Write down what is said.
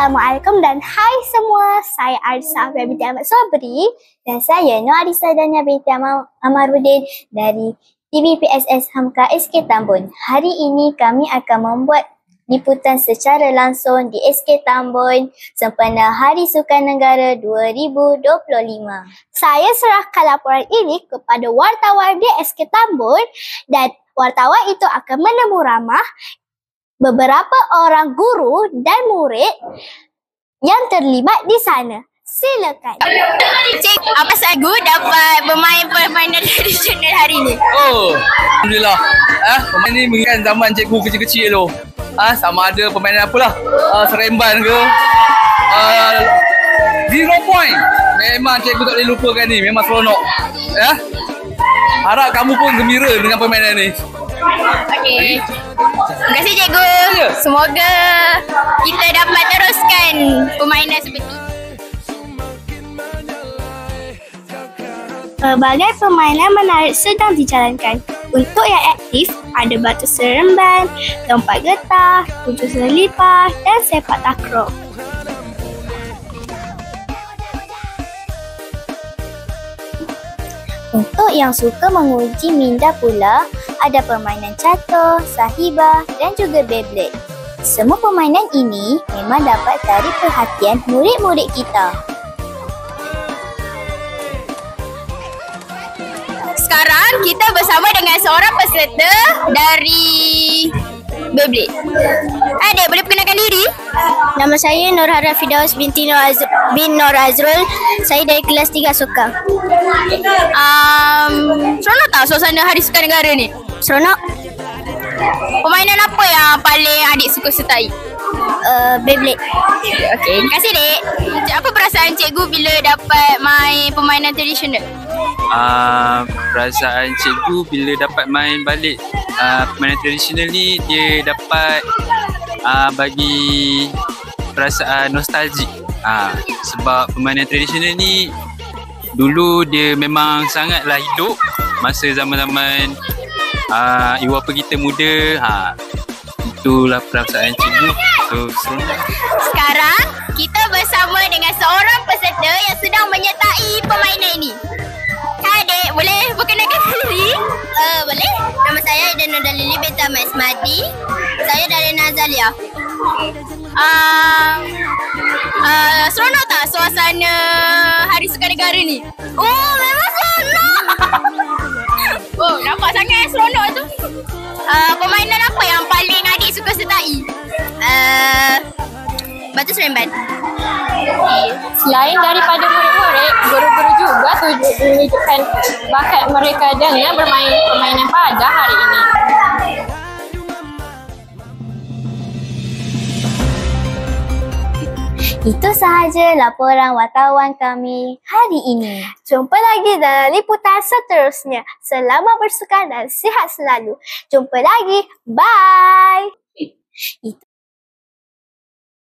Assalamualaikum dan hai semua. Saya Arisa binti Ahmad Sobri dan saya Nur Arisa Dania binti Amarudin dari TVPSS Hamka SK Tambun. Hari ini kami akan membuat liputan secara langsung di SK Tambun sempena Hari Sukan Negara 2025. Saya serahkan laporan ini kepada wartawan di SK Tambun dan wartawan itu akan menemu ramah beberapa orang guru dan murid yang terlibat di sana. Silakan. Cik, apa sagu dapat bermain permainan tradisional hari ini? Oh, Alhamdulillah. Pemain ni mengingat zaman cikgu kecil-kecil tu. Sama ada permainan apalah. Seremban ke. 0 point. Memang cikgu tak boleh lupakan ni. Memang seronok. Harap kamu pun gembira dengan permainan ni. Okey. Terima kasih cikgu. Semoga kita dapat teruskan permainan seperti ini. Pelbagai permainan menarik sedang dijalankan. Untuk yang aktif, ada batu seremban, lompat getah, tujuh selipar dan sepak takraw. Untuk yang suka menguji minda pula, ada permainan catur, sahibah dan juga Beyblade. Semua permainan ini memang dapat tarik perhatian murid-murid kita. Sekarang kita bersama dengan seorang peserta dari Beyblade. Adik, boleh perkenalkan diri? Nama saya Nurhara Firdaus binti Nur Azrul. Saya dari kelas 3 suka. Seronok tak suasana Hari Sukan Negara ni? Seronok? Permainan apa yang paling adik suka sertai? Beyblade. Okey, terima kasih dek. Apa perasaan cikgu bila dapat main permainan tradisional? Perasaan cikgu bila dapat main balik permainan tradisional ni, dia dapat bagi perasaan nostalgik. Sebab permainan tradisional ni dulu dia memang sangatlah hidup masa zaman-zaman ibu bapa kita muda. Itulah perasaan cikgu. Sekarang kita bersama dengan seorang peserta yang sedang menyertai permainan ini. Adik, boleh perkenalkan diri? Boleh. Nama saya Aida Nur Dalili binti Ahmad Ismadi. Saya dari Nazalia. Seronok tak suasana Hari Sukan Negara ni? Oh, memang seronok. Oh, nampak sangat seronok tu. Permainan apa yang paling adik suka sertai? Batu seremban. Selain daripada murid-murid, guru-guru juga tunjukkan bakat mereka dengan bermain permainan pada hari ini. Itu sahaja laporan wartawan kami hari ini. Jumpa lagi dalam liputan seterusnya. Selamat bersukan dan sihat selalu. Jumpa lagi. Bye.